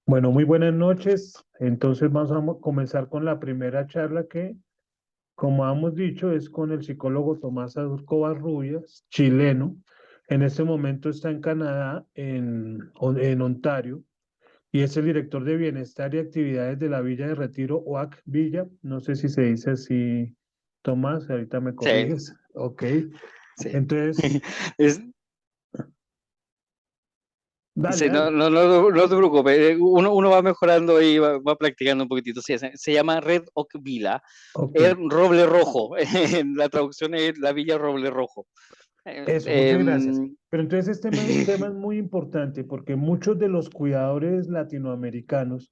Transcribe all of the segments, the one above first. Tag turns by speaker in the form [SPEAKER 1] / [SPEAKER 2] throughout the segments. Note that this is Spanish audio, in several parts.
[SPEAKER 1] Bueno, muy buenas noches. Entonces vamos a comenzar con la primera charla que, como hemos dicho, es con el psicólogo Tomás Covarrubias, chileno. En este momento está en Canadá, en Ontario, y es el director de Bienestar y Actividades de la Villa de Retiro, OAC Villa. No sé si se dice así, Tomás, ahorita me
[SPEAKER 2] Sí,
[SPEAKER 1] corriges. Ok.
[SPEAKER 2] sí.
[SPEAKER 1] Entonces,
[SPEAKER 2] Es-
[SPEAKER 1] dale,
[SPEAKER 2] sí,
[SPEAKER 1] dale.
[SPEAKER 2] no te preocupes, uno va mejorando y va practicando un poquitito. Sí, se llama Red Oak Villa,
[SPEAKER 1] Ok.
[SPEAKER 2] es Roble Rojo, la traducción es la Villa Roble Rojo. Eh,
[SPEAKER 1] Eso, muchas gracias.
[SPEAKER 2] em,
[SPEAKER 1] Pero entonces este tema es muy importante porque muchos de los cuidadores latinoamericanos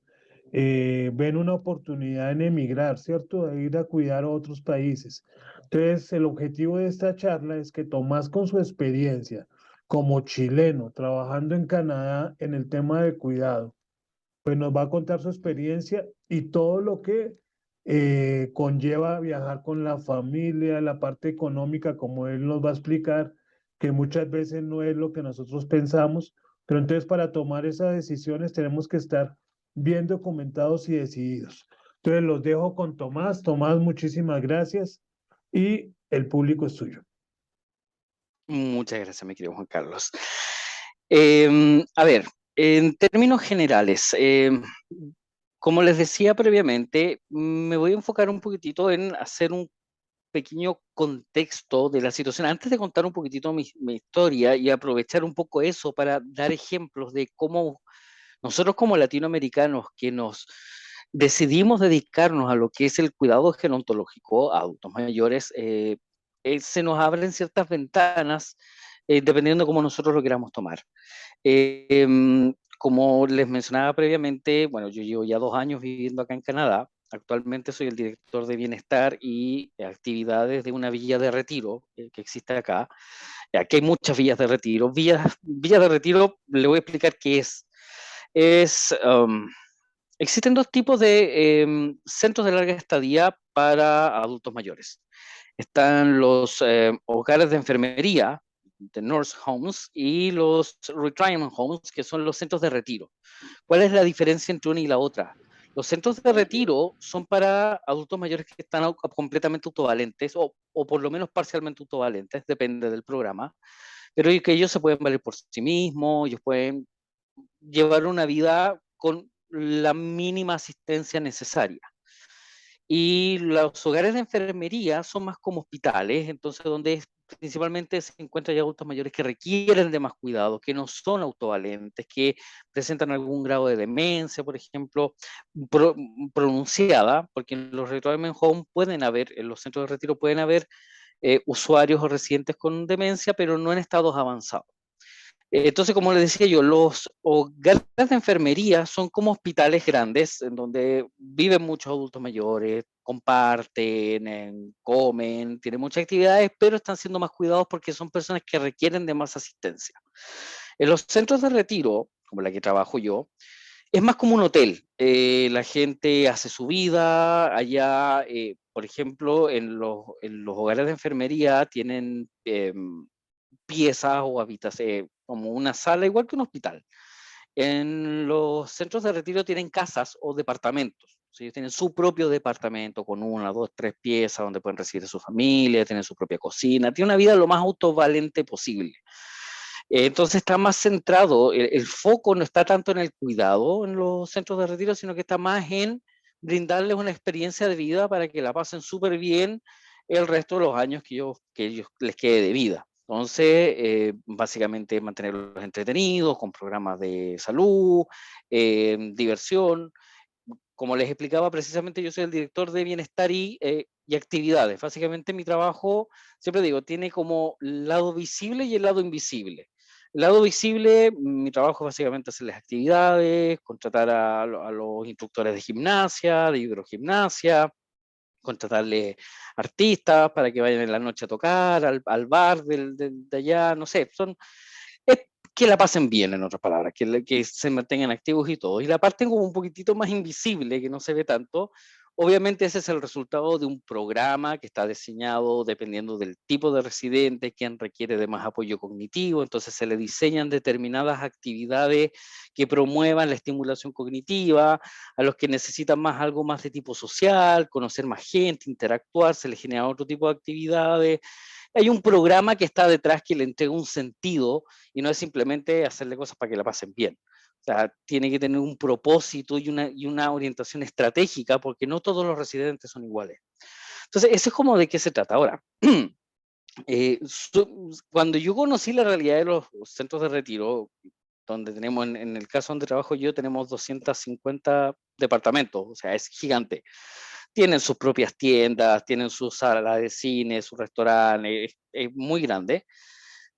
[SPEAKER 1] ven una oportunidad en emigrar, ¿cierto? De ir a cuidar a otros países. Entonces, el objetivo de esta charla es que Tomás, con su experiencia como chileno, trabajando en Canadá en el tema de cuidado, pues nos va a contar su experiencia y todo lo que conlleva viajar con la familia, la parte económica, como él nos va a explicar, que muchas veces no es lo que nosotros pensamos, pero entonces para tomar esas decisiones tenemos que estar bien documentados y decididos. Entonces los dejo con Tomás. Tomás, muchísimas gracias y el público es suyo.
[SPEAKER 2] Muchas gracias, mi querido Juan Carlos. A ver, en términos generales, como les decía previamente, me voy a enfocar un poquitito en hacer un pequeño contexto de la situación, antes de contar un poquitito mi historia y aprovechar un poco eso para dar ejemplos de cómo nosotros como latinoamericanos que nos decidimos dedicarnos a lo que es el cuidado gerontológico a adultos mayores, se nos abren ciertas ventanas dependiendo de cómo nosotros lo queramos tomar. Como les mencionaba previamente, bueno, yo llevo ya 2 años viviendo acá en Canadá. Actualmente soy el director de bienestar y actividades de una villa de retiro que existe acá. Aquí hay muchas villas de retiro. Villas de retiro, le voy a explicar qué es. Es, existen dos tipos de centros de larga estadía para adultos mayores. Están los hogares de enfermería, de nurse homes, y los retirement homes, que son los centros de retiro. ¿Cuál es la diferencia entre una y la otra? Los centros de retiro son para adultos mayores que están completamente autovalentes o por lo menos parcialmente autovalentes, depende del programa, pero que ellos se pueden valer por sí mismos, ellos pueden llevar una vida con la mínima asistencia necesaria. Y los hogares de enfermería son más como hospitales, entonces donde principalmente se encuentran ya adultos mayores que requieren de más cuidado, que no son autovalentes, que presentan algún grado de demencia, por ejemplo, pro, pronunciada, porque en los retirement home pueden haber, en los centros de retiro pueden haber usuarios o residentes con demencia, pero no en estados avanzados. Entonces, como les decía yo, los hogares de enfermería son como hospitales grandes en donde viven muchos adultos mayores, comparten, comen, tienen muchas actividades, pero están siendo más cuidados porque son personas que requieren de más asistencia. En los centros de retiro, como la que trabajo yo, es más como un hotel. La gente hace su vida allá, por ejemplo, en los hogares de enfermería tienen piezas o habitaciones, como una sala, igual que un hospital. En los centros de retiro tienen casas o departamentos. O sea, ellos tienen su propio departamento con una, dos, tres piezas donde pueden recibir a su familia, tienen su propia cocina, tienen una vida lo más autovalente posible. Entonces está más centrado, el foco no está tanto en el cuidado en los centros de retiro, sino que está más en brindarles una experiencia de vida para que la pasen súper bien el resto de los años que ellos les quede de vida. Entonces, básicamente mantenerlos entretenidos con programas de salud, diversión. Como les explicaba, precisamente yo soy el director de bienestar y actividades. Básicamente mi trabajo, siempre digo, tiene como lado visible y el lado invisible. El lado visible, mi trabajo es básicamente hacerles actividades, contratar a los instructores de gimnasia, de hidrogimnasia, contratarle artistas para que vayan en la noche a tocar, al bar de allá, no sé, es que la pasen bien, en otras palabras, que se mantengan activos y todo. Y la parte como un poquitito más invisible, que no se ve tanto, Obviamente ese es el resultado de un programa que está diseñado dependiendo del tipo de residente, quien requiere de más apoyo cognitivo, entonces se le diseñan determinadas actividades que promuevan la estimulación cognitiva, a los que necesitan más algo más de tipo social, conocer más gente, interactuar, se les genera otro tipo de actividades. Hay un programa que está detrás que le entrega un sentido y no es simplemente hacerle cosas para que la pasen bien. O sea, tiene que tener un propósito y una orientación estratégica porque no todos los residentes son iguales. Entonces, eso es como de qué se trata. Ahora, cuando yo conocí la realidad de los centros de retiro, donde tenemos, en el caso donde trabajo yo, tenemos 250 departamentos, o sea, es gigante. Tienen sus propias tiendas, tienen su sala de cine, su restaurante, es muy grande.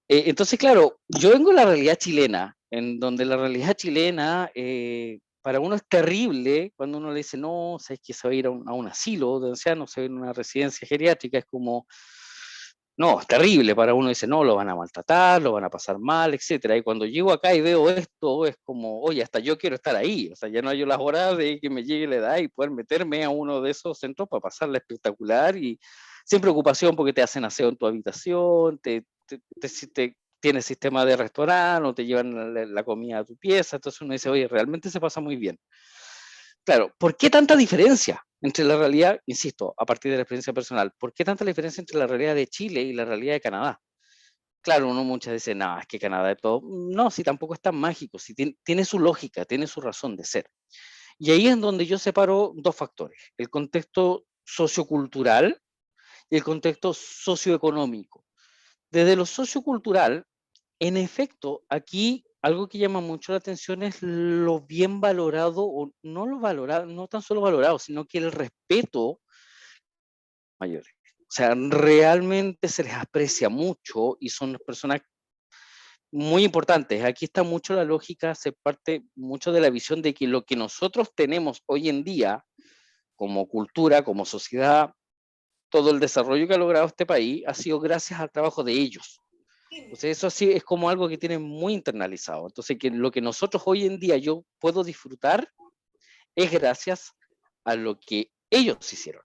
[SPEAKER 2] Entonces, claro, yo vengo de la realidad chilena, en donde la realidad chilena para uno es terrible cuando uno le dice, no, sabes que se va a ir a un asilo de ancianos, se va a ir a una residencia geriátrica, es como, no, es terrible, para uno dice, no, lo van a maltratar, lo van a pasar mal, etcétera. Y cuando llego acá y veo esto, es como, oye, hasta yo quiero estar ahí, o sea, ya no hay las horas de que me llegue la edad y poder meterme a uno de esos centros para pasarla espectacular y sin preocupación porque te hacen aseo en tu habitación, tienes sistema de restaurante o te llevan la comida a tu pieza, entonces uno dice, oye, realmente se pasa muy bien. Claro, ¿por qué tanta diferencia entre la realidad, insisto, a partir de la experiencia personal, por qué tanta diferencia entre la realidad de Chile y la realidad de Canadá? Claro, uno muchas veces, no, es que Canadá es todo. No, si tampoco es tan mágico, si tiene su lógica, tiene su razón de ser. Y ahí es donde yo separo dos factores, el contexto sociocultural y el contexto socioeconómico. Desde lo sociocultural, en efecto, aquí algo que llama mucho la atención es lo bien valorado, o no lo valorado, no tan solo valorado, sino que el respeto mayor. O sea, realmente se les aprecia mucho y son personas muy importantes. Aquí está mucho la lógica, se parte mucho de la visión de que lo que nosotros tenemos hoy en día como cultura, como sociedad, todo el desarrollo que ha logrado este país ha sido gracias al trabajo de ellos. Entonces eso sí es como algo que tienen muy internalizado. Entonces que lo que nosotros hoy en día yo puedo disfrutar es gracias a lo que ellos hicieron.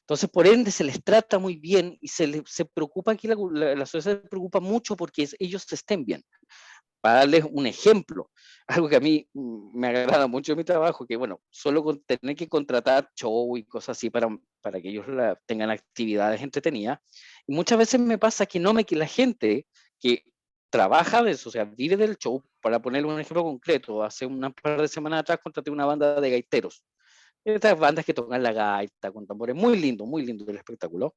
[SPEAKER 2] Entonces, por ende, se les trata muy bien y se preocupa aquí, la sociedad se preocupa mucho porque ellos estén bien. Para darles un ejemplo, algo que a mí me agrada mucho de mi trabajo, que bueno, solo con tener que contratar show y cosas así para que ellos tengan actividades entretenidas, y muchas veces me pasa que que la gente que trabaja de eso, o sea, vive del show, para ponerle un ejemplo concreto, hace unas par de semanas atrás contraté una banda de gaiteros, estas bandas que tocan la gaita con tambores, muy lindo el espectáculo.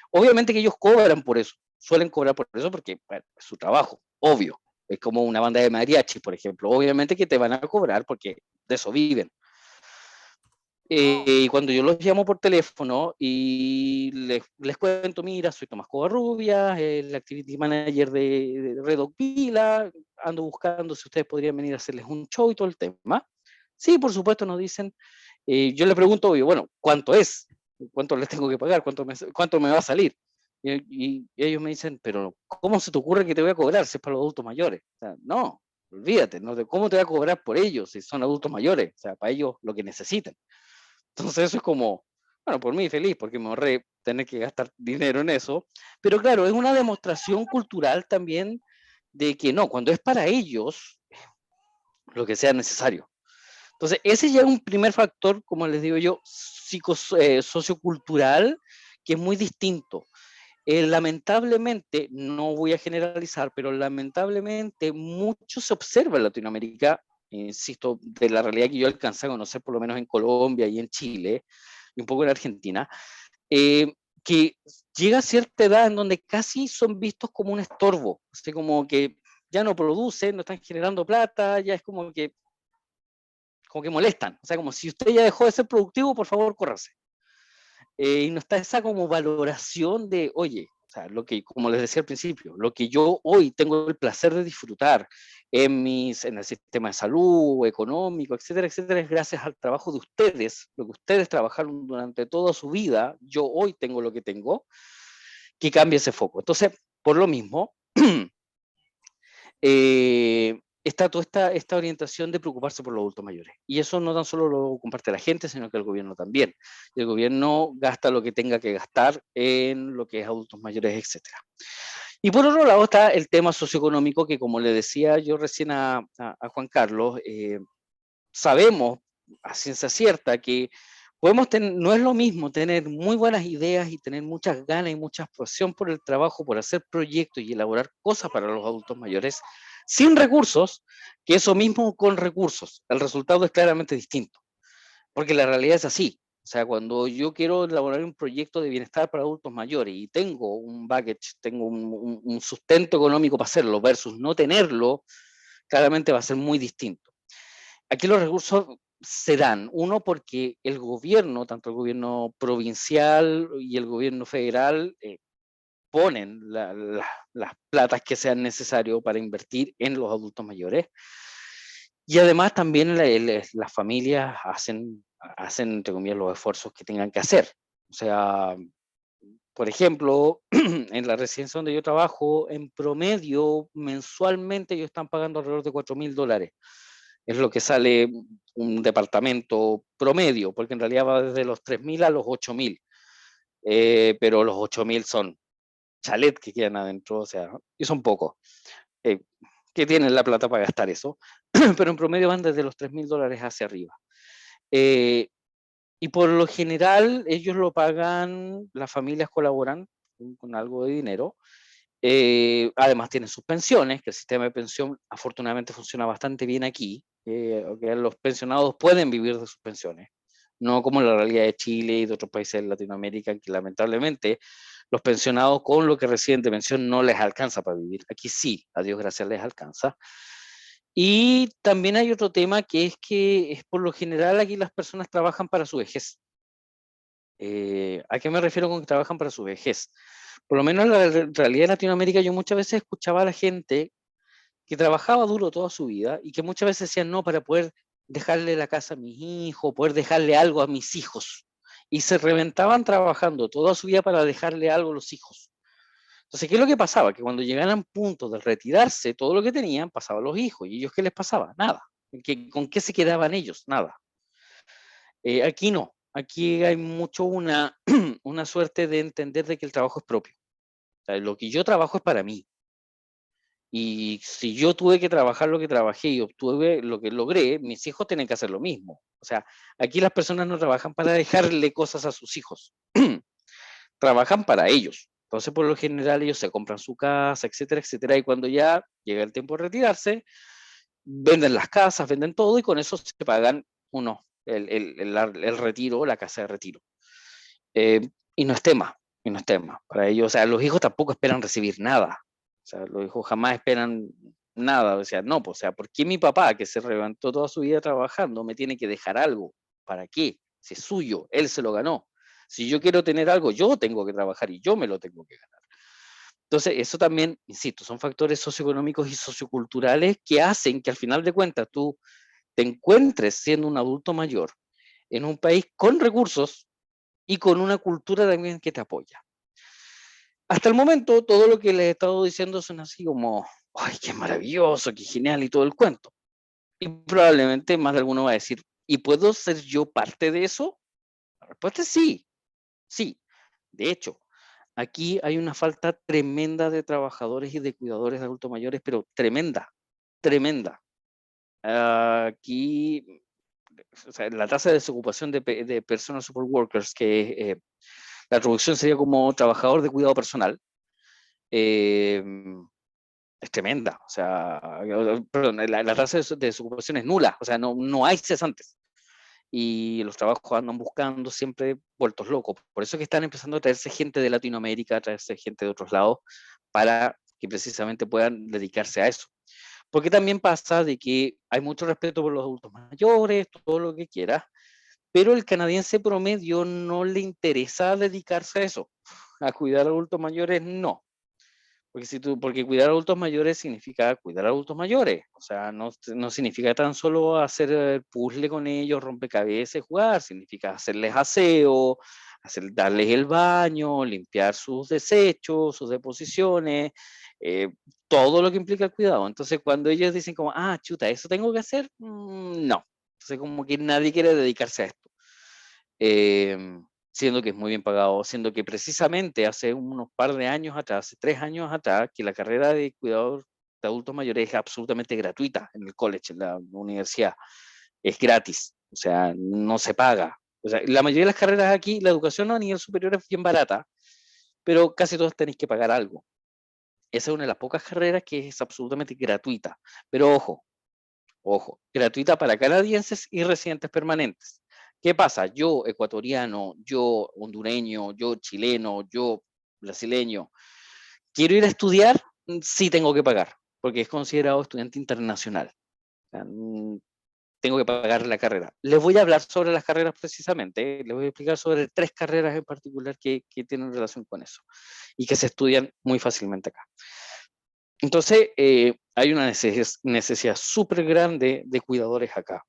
[SPEAKER 2] Obviamente que ellos cobran por eso, suelen cobrar por eso porque bueno, es su trabajo, obvio. Es como una banda de mariachi, por ejemplo. Obviamente que te van a cobrar porque de eso viven. Y cuando yo los llamo por teléfono y les cuento, mira, soy Tomás Covarrubias, el Activity Manager de Red Oak Villa, ando buscando si ustedes podrían venir a hacerles un show y todo el tema. Sí, por supuesto, nos dicen. Yo le pregunto, obvio, bueno, ¿cuánto es? ¿Cuánto les tengo que pagar? ¿Cuánto me va a salir? Y ellos me dicen, pero ¿cómo se te ocurre que te voy a cobrar si es para los adultos mayores? O sea, no, olvídate, ¿no? ¿Cómo te voy a cobrar por ellos si son adultos mayores? O sea, para ellos lo que necesiten. Entonces eso es como, bueno, por mí feliz, porque me ahorré tener que gastar dinero en eso. Pero claro, es una demostración cultural también de que no, cuando es para ellos, lo que sea necesario. Entonces, ese ya es un primer factor, como les digo yo, sociocultural, que es muy distinto. Lamentablemente, no voy a generalizar, pero lamentablemente mucho se observa en Latinoamérica, insisto, de la realidad que yo alcancé a conocer, por lo menos en Colombia y en Chile, y un poco en Argentina, que llega a cierta edad en donde casi son vistos como un estorbo, así como que ya no producen, no están generando plata, ya es como que molestan, o sea, como si usted ya dejó de ser productivo, por favor, córrase. Y no está esa como valoración de, oye, o sea, lo que, como les decía al principio, lo que yo hoy tengo el placer de disfrutar en el sistema de salud, económico, etcétera, etcétera, es gracias al trabajo de ustedes, lo que ustedes trabajaron durante toda su vida, yo hoy tengo lo que tengo, que cambie ese foco. Entonces, por lo mismo, está toda esta orientación de preocuparse por los adultos mayores. Y eso no tan solo lo comparte la gente, sino que el gobierno también. Y el gobierno gasta lo que tenga que gastar en lo que es adultos mayores, etcétera. Y por otro lado está el tema socioeconómico, que como le decía yo recién a Juan Carlos, sabemos a ciencia cierta que no es lo mismo tener muy buenas ideas y tener muchas ganas y mucha pasión por el trabajo, por hacer proyectos y elaborar cosas para los adultos mayores, sin recursos, que eso mismo con recursos. El resultado es claramente distinto, porque la realidad es así. O sea, cuando yo quiero elaborar un proyecto de bienestar para adultos mayores y tengo un baggage, tengo un sustento económico para hacerlo versus no tenerlo, claramente va a ser muy distinto. Aquí los recursos se dan, uno porque el gobierno, tanto el gobierno provincial y el gobierno federal, ponen las platas que sean necesarias para invertir en los adultos mayores. Y además también las familias hacen, entre comillas, los esfuerzos que tengan que hacer. O sea, por ejemplo, en la residencia donde yo trabajo, en promedio, mensualmente ellos están pagando alrededor de $4.000. Es lo que sale un departamento promedio, porque en realidad va desde los 3.000 a los 8.000. Pero los 8.000 son chalet que quedan adentro, o sea, y son pocos, que tienen la plata para gastar eso, pero en promedio van desde los $3.000 hacia arriba. Y por lo general ellos lo pagan, las familias colaboran con algo de dinero. Además tienen sus pensiones, que el sistema de pensión afortunadamente funciona bastante bien aquí, que los pensionados pueden vivir de sus pensiones, no como la realidad de Chile y de otros países de Latinoamérica, que lamentablemente los pensionados con lo que reciben de pensión no les alcanza para vivir. Aquí sí, a Dios gracias les alcanza. Y también hay otro tema que es por lo general aquí las personas trabajan para su vejez. ¿A qué me refiero con que trabajan para su vejez? Por lo menos en la realidad de Latinoamérica yo muchas veces escuchaba a la gente que trabajaba duro toda su vida y que muchas veces decían no para poder dejarle la casa a mis hijos, poder dejarle algo a mis hijos. Y se reventaban trabajando toda su vida para dejarle algo a los hijos. Entonces, ¿qué es lo que pasaba? Que cuando llegaran puntos de retirarse, todo lo que tenían pasaba a los hijos. ¿Y ellos qué les pasaba? Nada. ¿Con qué se quedaban ellos? Nada. Aquí no. Aquí hay mucho una suerte de entender de que el trabajo es propio. O sea, lo que yo trabajo es para mí. Y si yo tuve que trabajar lo que trabajé y obtuve lo que logré, mis hijos tienen que hacer lo mismo. O sea, aquí las personas no trabajan para dejarle cosas a sus hijos. Trabajan para ellos. Entonces, por lo general, ellos se compran su casa, etcétera, etcétera. Y cuando ya llega el tiempo de retirarse, venden las casas, venden todo y con eso se pagan el retiro, la casa de retiro. Y no es tema, y no es tema para ellos. O sea, los hijos tampoco esperan recibir nada. O sea, los hijos jamás esperan nada. O sea, no, pues, o sea, ¿por qué mi papá, que se levantó toda su vida trabajando, me tiene que dejar algo? ¿Para qué? Si es suyo, él se lo ganó. Si yo quiero tener algo, yo tengo que trabajar y yo me lo tengo que ganar. Entonces, eso también, insisto, son factores socioeconómicos y socioculturales que hacen que al final de cuentas tú te encuentres siendo un adulto mayor en un país con recursos y con una cultura también que te apoya. Hasta el momento, todo lo que les he estado diciendo son así como, ¡ay, qué maravilloso, qué genial! Y todo el cuento. Y probablemente más de alguno va a decir, ¿y puedo ser yo parte de eso? La respuesta es sí, sí. De hecho, aquí hay una falta tremenda de trabajadores y de cuidadores de adultos mayores, pero tremenda, tremenda. Aquí, o sea, la tasa de desocupación de personal support workers, que la traducción sería como trabajador de cuidado personal, eh, es tremenda. O sea, perdón, la tasa de desocupación es nula, o sea, no hay cesantes. Y los trabajos andan buscando siempre vueltos locos. Por eso es que están empezando a traerse gente de Latinoamérica, a traerse gente de otros lados, para que precisamente puedan dedicarse a eso. Porque también pasa de que hay mucho respeto por los adultos mayores, todo lo que quieras, pero el canadiense promedio no le interesa dedicarse a eso. A cuidar a adultos mayores, no. Porque cuidar a adultos mayores significa cuidar a adultos mayores. O sea, no significa tan solo hacer puzzle con ellos, rompecabezas, jugar. Significa hacerles aseo, darles el baño, limpiar sus desechos, sus deposiciones, todo lo que implica el cuidado. Entonces, cuando ellos dicen como, ah, chuta, ¿eso tengo que hacer? No. Entonces, como que nadie quiere dedicarse a esto. Siendo que es muy bien pagado, siendo que precisamente hace unos par de años atrás, hace 3 años atrás, que la carrera de cuidador de adultos mayores es absolutamente gratuita en el college, en la universidad. Es gratis, o sea, no se paga. O sea, la mayoría de las carreras aquí, la educación a nivel superior es bien barata, pero casi todos tenéis que pagar algo. Esa es una de las pocas carreras que es absolutamente gratuita. Pero ojo, gratuita para canadienses y residentes permanentes. ¿Qué pasa? Yo ecuatoriano, yo hondureño, yo chileno, yo brasileño, quiero ir a estudiar, sí tengo que pagar, porque es considerado estudiante internacional. O sea, tengo que pagar la carrera. Les voy a hablar sobre las carreras precisamente, les voy a explicar sobre 3 carreras en particular que tienen relación con eso y que se estudian muy fácilmente acá. Entonces, hay una necesidad súper grande de cuidadores acá.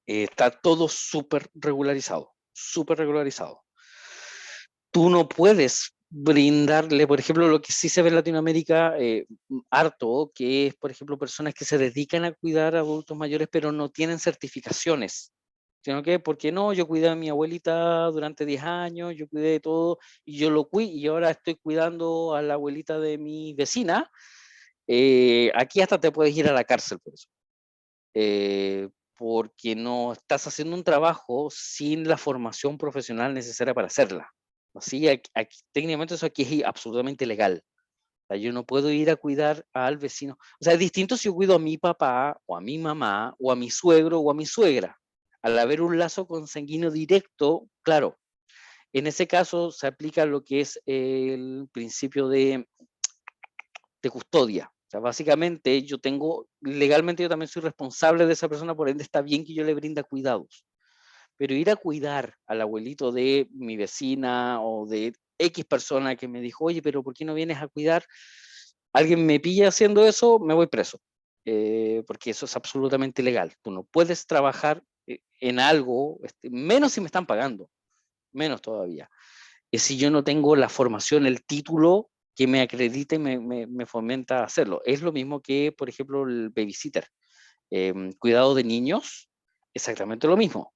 [SPEAKER 2] Está todo súper regularizado, súper regularizado. Tú no puedes brindarle, por ejemplo, lo que sí se ve en Latinoamérica harto, que es, por ejemplo, personas que se dedican a cuidar a adultos mayores, pero no tienen certificaciones. Sino que, ¿por qué no? Yo cuidé a mi abuelita durante 10 años, yo cuidé de todo, y yo lo cuido, y ahora estoy cuidando a la abuelita de mi vecina. Aquí hasta te puedes ir a la cárcel por eso. Porque no estás haciendo un trabajo sin la formación profesional necesaria para hacerla. Así, técnicamente eso aquí es absolutamente ilegal. O sea, yo no puedo ir a cuidar al vecino. O sea, es distinto si yo cuido a mi papá, o a mi mamá, o a mi suegro, o a mi suegra. Al haber un lazo consanguíneo directo, claro, en ese caso se aplica lo que es el principio de custodia. O sea, básicamente yo tengo, legalmente yo también soy responsable de esa persona, por ende está bien que yo le brinda cuidados. Pero ir a cuidar al abuelito de mi vecina o de X persona que me dijo, oye, pero ¿por qué no vienes a cuidar? Alguien me pilla haciendo eso, me voy preso. Porque eso es absolutamente ilegal. Tú no puedes trabajar en algo, menos si me están pagando, menos todavía. Es si yo no tengo la formación, el título que me acredite y me fomenta a hacerlo. Es lo mismo que, por ejemplo, el babysitter. Cuidado de niños, exactamente lo mismo.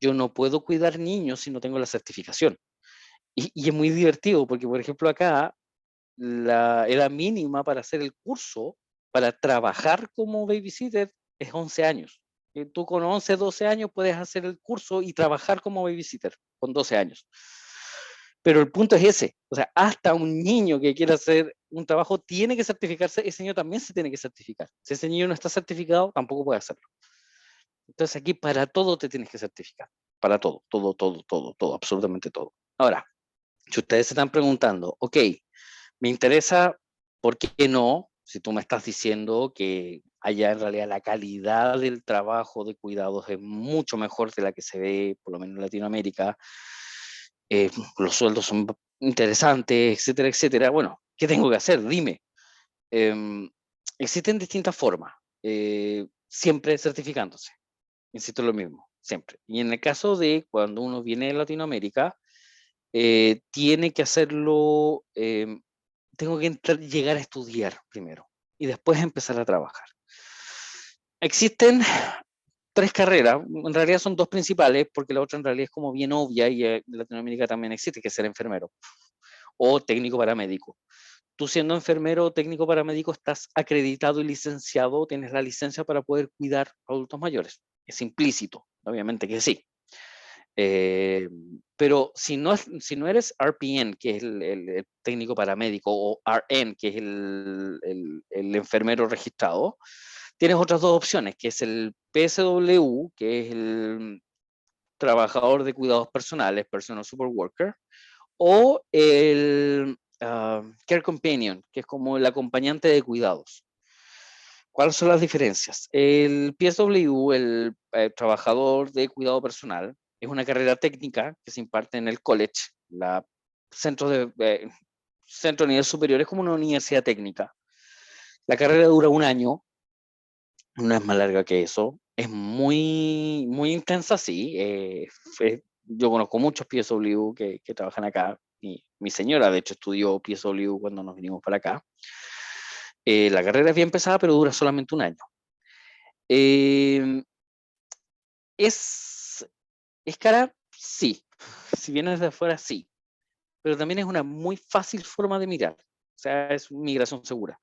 [SPEAKER 2] Yo no puedo cuidar niños si no tengo la certificación. Y es muy divertido porque, por ejemplo, acá la edad mínima para hacer el curso, para trabajar como babysitter, es 11 años. Tú con 11, 12 años puedes hacer el curso y trabajar como babysitter con 12 años. Pero el punto es ese, o sea, hasta un niño que quiera hacer un trabajo tiene que certificarse, ese niño también se tiene que certificar. Si ese niño no está certificado, tampoco puede hacerlo. Entonces aquí para todo te tienes que certificar, para todo, todo, todo, todo, todo, absolutamente todo. Ahora, si ustedes se están preguntando, ok, me interesa, ¿por qué no? Si tú me estás diciendo que allá en realidad la calidad del trabajo de cuidados es mucho mejor de la que se ve, por lo menos en Latinoamérica, los sueldos son interesantes, etcétera, etcétera. Bueno, ¿qué tengo que hacer? Dime. Em, Existen distintas formas, siempre certificándose, insisto lo mismo, siempre. Y en el caso de cuando uno viene de Latinoamérica, tiene que hacerlo, tengo que llegar a estudiar primero y después empezar a trabajar. Existen 3 carreras, en realidad son 2 principales, porque la otra en realidad es como bien obvia y en Latinoamérica también existe, que es ser enfermero o técnico paramédico. Tú siendo enfermero o técnico paramédico estás acreditado y licenciado, tienes la licencia para poder cuidar a adultos mayores. Es implícito, obviamente que sí. Pero si no eres RPN, que es el técnico paramédico, o RN, que es el enfermero registrado, tienes otras 2 opciones, que es el PSW, que es el trabajador de cuidados personales, Personal Support Worker, o el Care Companion, que es como el acompañante de cuidados. ¿Cuáles son las diferencias? El PSW, el trabajador de cuidado personal, es una carrera técnica que se imparte en el college, la centro centro de nivel superior, es como una universidad técnica. La carrera dura 1 año, no es más larga que eso, es muy, muy intensa, sí, yo conozco muchos PSW que trabajan acá. Mi señora, de hecho, estudió PSW cuando nos vinimos para acá. La carrera es bien pesada, pero dura solamente un año. Eh, ¿Es cara? Sí. Si vienes de afuera, sí. Pero también es una muy fácil forma de mirar. O sea, es migración segura.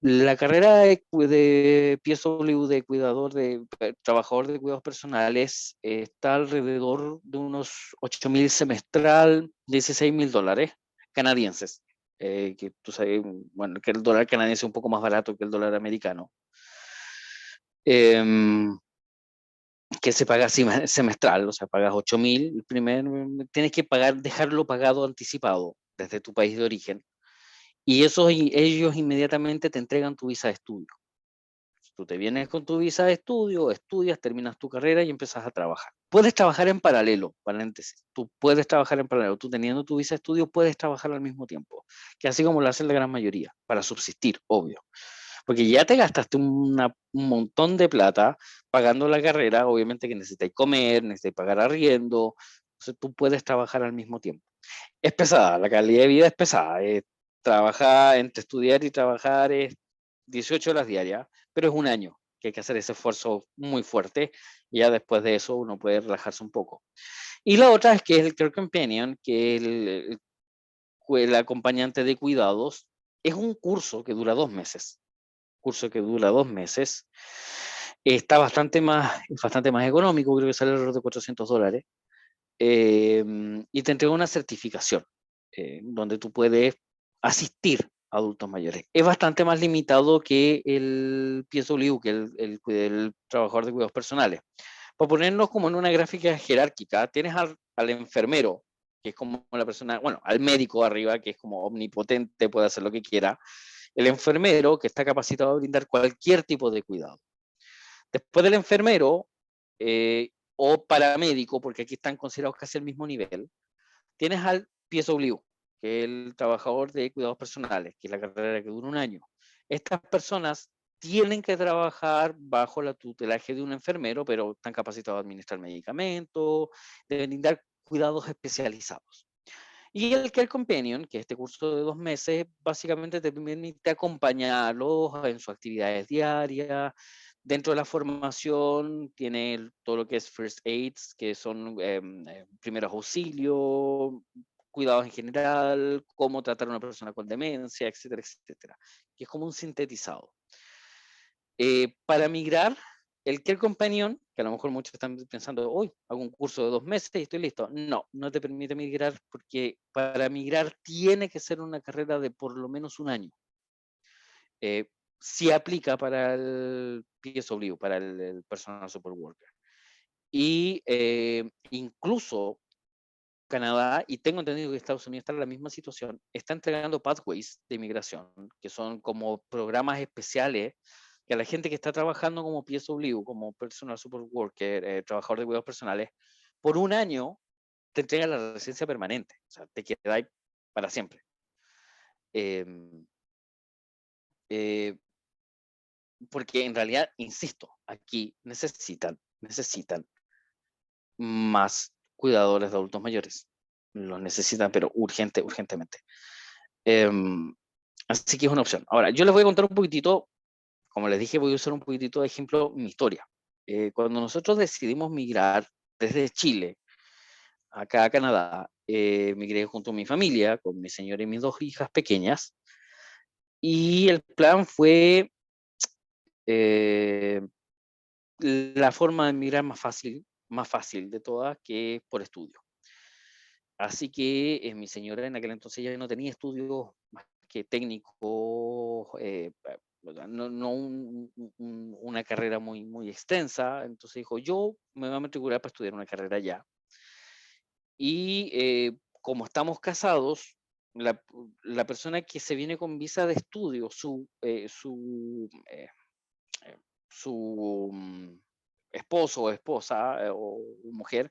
[SPEAKER 2] La carrera de PSW, de cuidador, de trabajador de cuidados personales, está alrededor de unos 8.000 semestral, $16.000 canadienses. Que tú sabes, bueno, que el dólar canadiense es un poco más barato que el dólar americano. Que se paga semestral, o sea, pagas 8.000, tienes que pagar, dejarlo pagado anticipado desde tu país de origen, y ellos inmediatamente te entregan tu visa de estudio. Tú te vienes con tu visa de estudio, estudias, terminas tu carrera y empiezas a trabajar. Puedes trabajar en paralelo, paréntesis, tú puedes trabajar en paralelo, tú teniendo tu visa de estudio puedes trabajar al mismo tiempo, que así como lo hacen la gran mayoría, para subsistir, obvio. Porque ya te gastaste un montón de plata pagando la carrera, obviamente que necesitáis comer, necesitáis pagar arriendo, entonces tú puedes trabajar al mismo tiempo. Es pesada, la calidad de vida es pesada, trabajar, entre estudiar y trabajar es 18 horas diarias, pero es un año que hay que hacer ese esfuerzo muy fuerte, y ya después de eso uno puede relajarse un poco. Y la otra es que es el Care Companion, que el acompañante de cuidados, es un curso que dura 2 meses. Curso que dura 2 meses. Está bastante más económico, creo que sale alrededor de $400. Y te entrega una certificación donde tú puedes asistir a adultos mayores. Es bastante más limitado que el PSW, que el trabajador de cuidados personales. Para ponernos como en una gráfica jerárquica, tienes al enfermero, que es como la persona, bueno, al médico arriba, que es como omnipotente, puede hacer lo que quiera. El enfermero, que está capacitado a brindar cualquier tipo de cuidado. Después del enfermero, o paramédico, porque aquí están considerados casi al mismo nivel, tienes al PSW, que es el trabajador de cuidados personales, que es la carrera que dura un año. Estas personas tienen que trabajar bajo la tutelaje de un enfermero, pero están capacitados a administrar medicamentos, deben brindar cuidados especializados. Y el Care Companion, que es este curso de 2 meses, básicamente te permite acompañarlos en sus actividades diarias. Dentro de la formación tiene todo lo que es First Aids, que son primeros auxilios, cuidados en general, cómo tratar a una persona con demencia, etcétera, etcétera. Que es como un sintetizado. Para migrar, el Care Companion, que a lo mejor muchos están pensando, hoy hago un curso de 2 meses y estoy listo. No, no te permite migrar, porque para migrar tiene que ser una carrera de por lo menos un año. Sí aplica para el PSW, para el Personal Support Worker. Y incluso Canadá, y tengo entendido que Estados Unidos está en la misma situación, está entregando pathways de inmigración, que son como programas especiales que a la gente que está trabajando como PSW, como Personal Support Worker, trabajador de cuidados personales, por un año te entregan la residencia permanente, o sea, te quedáis para siempre. Eh, eh, porque en realidad, insisto, aquí necesitan más cuidadores de adultos mayores. Los necesitan, pero urgentemente. Así que es una opción. Ahora, yo les voy a contar un poquitito, como les dije, voy a usar un poquitito de ejemplo mi historia. Cuando nosotros decidimos migrar desde Chile acá a Canadá, migré junto a mi familia, con mi señora y mis 2 hijas pequeñas, y el plan fue eh, la forma de migrar más fácil de todas, que es por estudio. Así que mi señora en aquel entonces ya no tenía estudios más que técnicos, no una carrera muy extensa. Entonces dijo, yo me voy a matricular para estudiar una carrera ya. Y como estamos casados, la persona que se viene con visa de estudio, su esposo o esposa o mujer,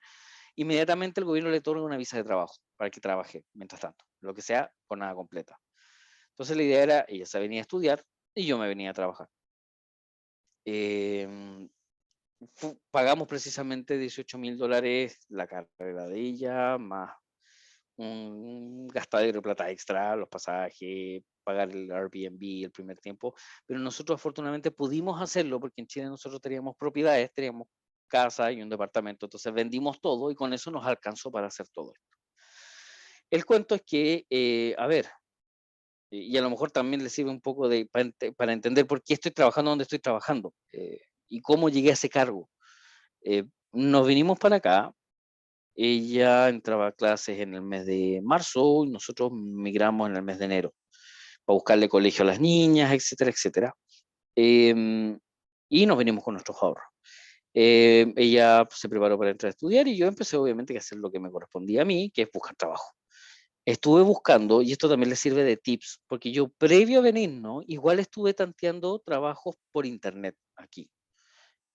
[SPEAKER 2] inmediatamente el gobierno le otorga una visa de trabajo para que trabaje mientras tanto, lo que sea, jornada completa. Entonces la idea era, ella se venía a estudiar y yo me venía a trabajar. pagamos precisamente $18.000 la carrera de ella, más un gastadero de plata extra, los pasajes, pagar el Airbnb el primer tiempo, pero nosotros afortunadamente pudimos hacerlo porque en Chile nosotros teníamos propiedades, teníamos casa y un departamento, entonces vendimos todo y con eso nos alcanzó para hacer todo esto. El cuento es que, a ver, y a lo mejor también le sirve un poco para entender por qué estoy trabajando donde estoy trabajando y cómo llegué a ese cargo. Nos vinimos para acá. Ella entraba a clases en el mes de marzo y nosotros migramos en el mes de enero para buscarle colegio a las niñas, etcétera, etcétera. Em, y nos venimos con nuestros ahorros. Ella se preparó para entrar a estudiar y yo empecé obviamente a hacer lo que me correspondía a mí, que es buscar trabajo. Estuve buscando, y esto también le sirve de tips, porque yo previo a venir, ¿no? Igual estuve tanteando trabajos por internet aquí.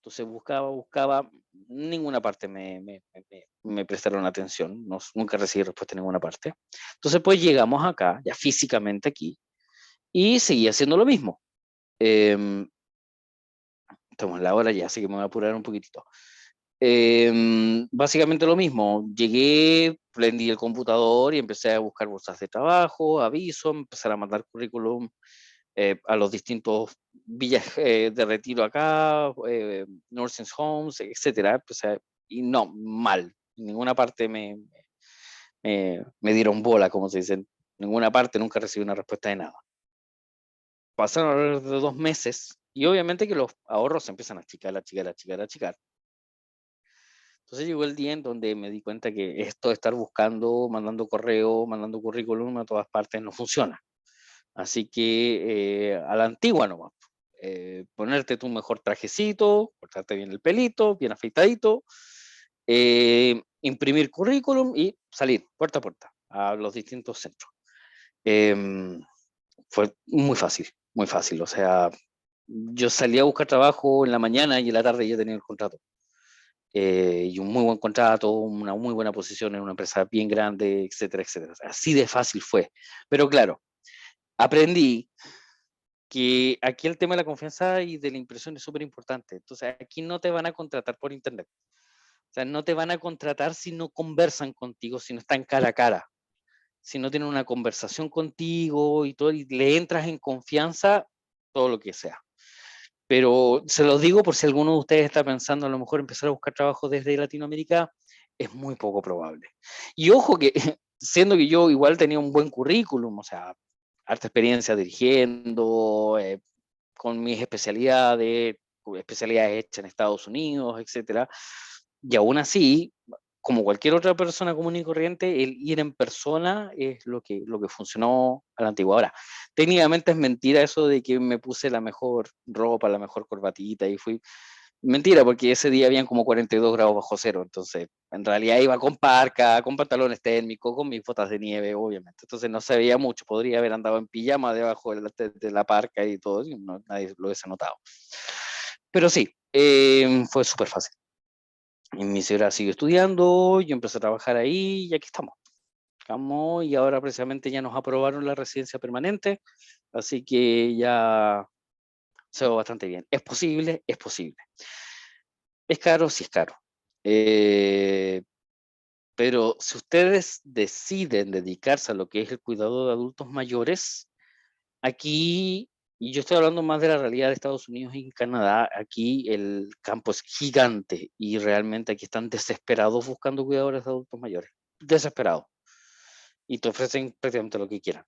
[SPEAKER 2] Entonces buscaba, ninguna parte me prestaron atención, nunca recibí respuesta en ninguna parte. Entonces pues llegamos acá, ya físicamente aquí, y seguí haciendo lo mismo. Em, Estamos en la hora ya, así que me voy a apurar un poquitito. Básicamente lo mismo, llegué, prendí el computador y empecé a buscar bolsas de trabajo, avisos, empezar a mandar currículum a los distintos villas de retiro acá, nursing homes, etcétera. Y no, mal. En ninguna parte me dieron bola, como se dice. En ninguna parte nunca recibí una respuesta de nada. Pasaron alrededor de 2 meses y obviamente que los ahorros se empiezan a achicar, achicar, achicar, achicar. Entonces llegó el día en donde me di cuenta que esto de estar buscando, mandando correo, mandando currículum a todas partes no funciona. Así que a la antigua nomás. Ponerte tu mejor trajecito, cortarte bien el pelito, bien afeitadito, imprimir currículum y salir puerta a puerta a los distintos centros. Em, Fue muy fácil, muy fácil. O sea, yo salía a buscar trabajo en la mañana y en la tarde ya tenía el contrato. Y un muy buen contrato, una muy buena posición en una empresa bien grande, etcétera, etcétera. O sea, así de fácil fue. Pero claro, aprendí que aquí el tema de la confianza y de la impresión es súper importante. Entonces, aquí no te van a contratar por internet. O sea, no te van a contratar si no conversan contigo, si no están cara a cara, si no tienen una conversación contigo y todo, y le entras en confianza, todo lo que sea. Pero se los digo por si alguno de ustedes está pensando a lo mejor empezar a buscar trabajo desde Latinoamérica, es muy poco probable. Y ojo que, siendo que yo igual tenía un buen currículum, o sea, harta experiencia dirigiendo, con mis especialidades hechas en Estados Unidos, etcétera. Y aún así, como cualquier otra persona común y corriente, el ir en persona es lo que funcionó a la antigua. Ahora, técnicamente es mentira eso de que me puse la mejor ropa, la mejor corbatita y fui. Mentira, porque ese día habían como 42 grados bajo cero, entonces en realidad iba con parca, con pantalones térmicos, con mis botas de nieve, obviamente. Entonces no se veía mucho, podría haber andado en pijama debajo de la parca y todo, y nadie lo hubiese notado. Pero sí, fue súper fácil. Y mi señora siguió estudiando, yo empecé a trabajar ahí y aquí estamos. Estamos y ahora precisamente ya nos aprobaron la residencia permanente, así que ya se va bastante bien. ¿Es posible? Es posible. ¿Es caro? Sí es caro. Eh, pero si ustedes deciden dedicarse a lo que es el cuidado de adultos mayores, aquí, y yo estoy hablando más de la realidad de Estados Unidos y Canadá, aquí el campo es gigante y realmente aquí están desesperados buscando cuidadores de adultos mayores. Desesperados. Y te ofrecen prácticamente lo que quieran.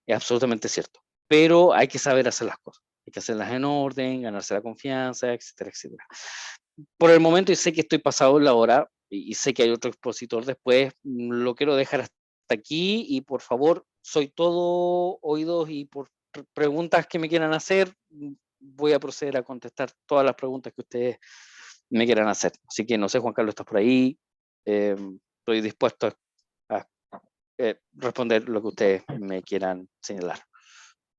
[SPEAKER 2] Es absolutamente cierto. Pero hay que saber hacer las cosas. Hay que hacerlas en orden, ganarse la confianza, etcétera, etcétera. Por el momento, y sé que estoy pasado la hora, y sé que hay otro expositor después, lo quiero dejar hasta aquí y por favor, soy todo oídos y por preguntas que me quieran hacer, voy a proceder a contestar todas las preguntas que ustedes me quieran hacer. Así que no sé, Juan Carlos, estás por ahí. Estoy dispuesto a responder lo que ustedes me quieran señalar.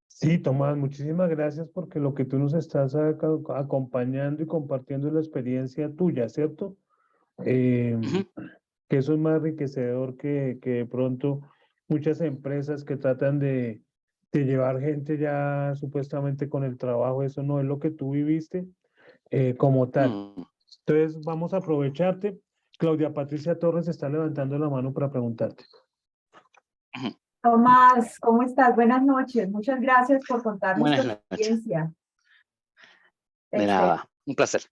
[SPEAKER 1] Sí, Tomás, muchísimas gracias porque lo que tú nos estás acompañando y compartiendo es la experiencia tuya, ¿cierto? Eh,
[SPEAKER 2] Ujú.
[SPEAKER 1] que eso es más enriquecedor que de pronto muchas empresas que tratan de llevar gente ya supuestamente con el trabajo, eso no es lo que tú viviste como tal.
[SPEAKER 2] Mm.
[SPEAKER 1] Entonces, vamos a aprovecharte. Claudia Patricia Torres está levantando la mano para preguntarte.
[SPEAKER 2] Ujú.
[SPEAKER 3] Tomás, ¿cómo estás? Buenas noches. Muchas gracias por contarnos tu
[SPEAKER 2] Buenas noches.
[SPEAKER 3] experiencia.
[SPEAKER 2] De nada, un placer.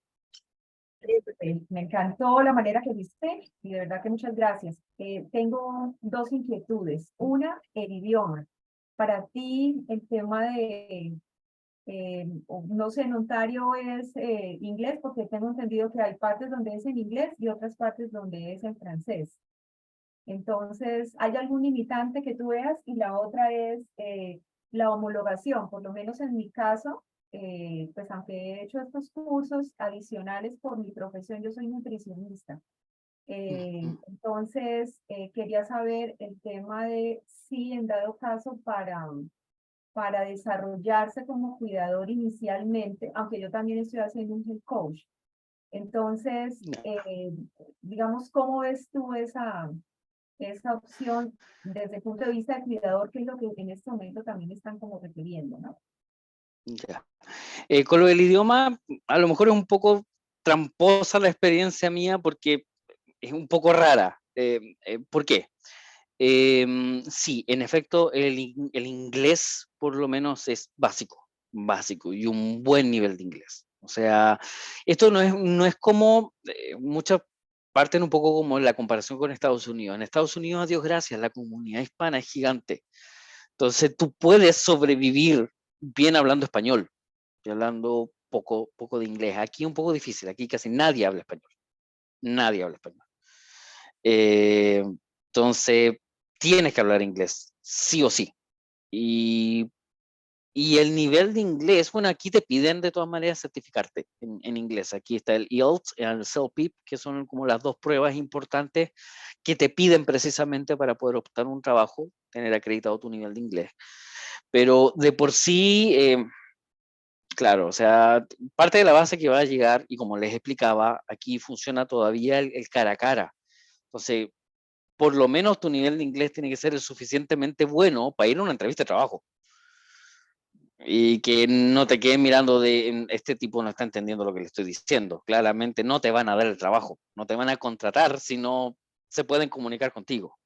[SPEAKER 3] Me encantó la manera que viste y de verdad que muchas gracias. Tengo dos inquietudes. Una, el idioma. Para ti, el tema de, no sé, en Ontario es inglés, porque tengo entendido que hay partes donde es en inglés y otras partes donde es en francés. Entonces, ¿hay algún limitante que tú veas? Y la otra es la homologación, por lo menos en mi caso, pues aunque he hecho estos cursos adicionales por mi profesión, yo soy nutricionista. Entonces, quería saber el tema de si en dado caso para desarrollarse como cuidador inicialmente, aunque yo también estoy haciendo un health coach. Entonces, digamos, ¿cómo ves tú esa opción desde el punto de vista del cuidador, que es lo que en este momento también están como requiriendo, ¿no?
[SPEAKER 2] Ya. Con lo del idioma, a lo mejor es un poco tramposa la experiencia mía porque es un poco rara. ¿Por qué? Sí, en efecto, el inglés por lo menos es básico, básico y un buen nivel de inglés. O sea, esto no es como, muchas parten un poco como la comparación con Estados Unidos. En Estados Unidos, a Dios gracias, la comunidad hispana es gigante. Entonces tú puedes sobrevivir bien hablando español y hablando poco de inglés. Aquí es un poco difícil, aquí casi nadie habla español. Nadie habla español. Eh, entonces, tienes que hablar inglés, sí o sí. Y el nivel de inglés, bueno, aquí te piden de todas maneras certificarte en inglés. Aquí está el IELTS y el CELPIP, que son como las dos pruebas importantes que te piden precisamente para poder optar un trabajo, tener acreditado tu nivel de inglés. Pero de por sí, claro, o sea, parte de la base que va a llegar, y como les explicaba, aquí funciona todavía el cara a cara. Entonces, por lo menos tu nivel de inglés tiene que ser el suficientemente bueno para ir a una entrevista de trabajo. Y que no te queden mirando de este tipo no está entendiendo lo que le estoy diciendo. Claramente no te van a dar el trabajo, no te van a contratar si no se pueden comunicar contigo.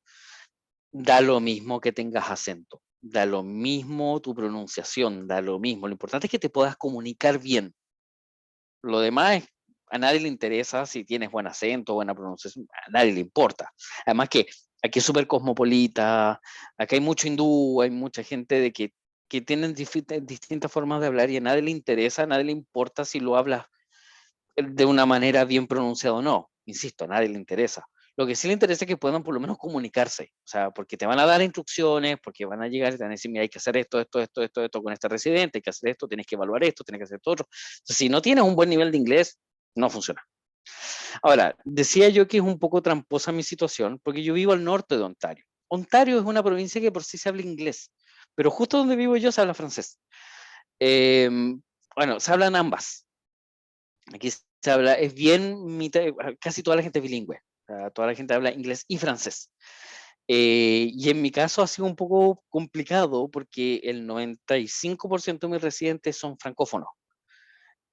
[SPEAKER 2] Da lo mismo que tengas acento, da lo mismo tu pronunciación, da lo mismo. Lo importante es que te puedas comunicar bien. Lo demás a nadie le interesa si tienes buen acento, buena pronunciación, a nadie le importa. Además que aquí es súper cosmopolita, aquí hay mucho hindú, hay mucha gente que tienen distintas formas de hablar y a nadie le interesa, a nadie le importa si lo hablas de una manera bien pronunciada o no. Insisto, a nadie le interesa. Lo que sí le interesa es que puedan por lo menos comunicarse, o sea, porque te van a dar instrucciones, porque van a llegar y te van a decir, mira, hay que hacer esto con este residente, hay que hacer esto, tienes que evaluar esto, tienes que hacer todo otro. Entonces, si no tienes un buen nivel de inglés, no funciona. Ahora, decía yo que es un poco tramposa mi situación, porque yo vivo al norte de Ontario. Ontario es una provincia que por sí se habla inglés, pero justo donde vivo yo se habla francés. Eh, bueno, se hablan ambas. Aquí se habla, es bien, casi toda la gente es bilingüe. O sea, toda la gente habla inglés y francés. Y en mi caso ha sido un poco complicado porque el 95% de mis residentes son francófonos.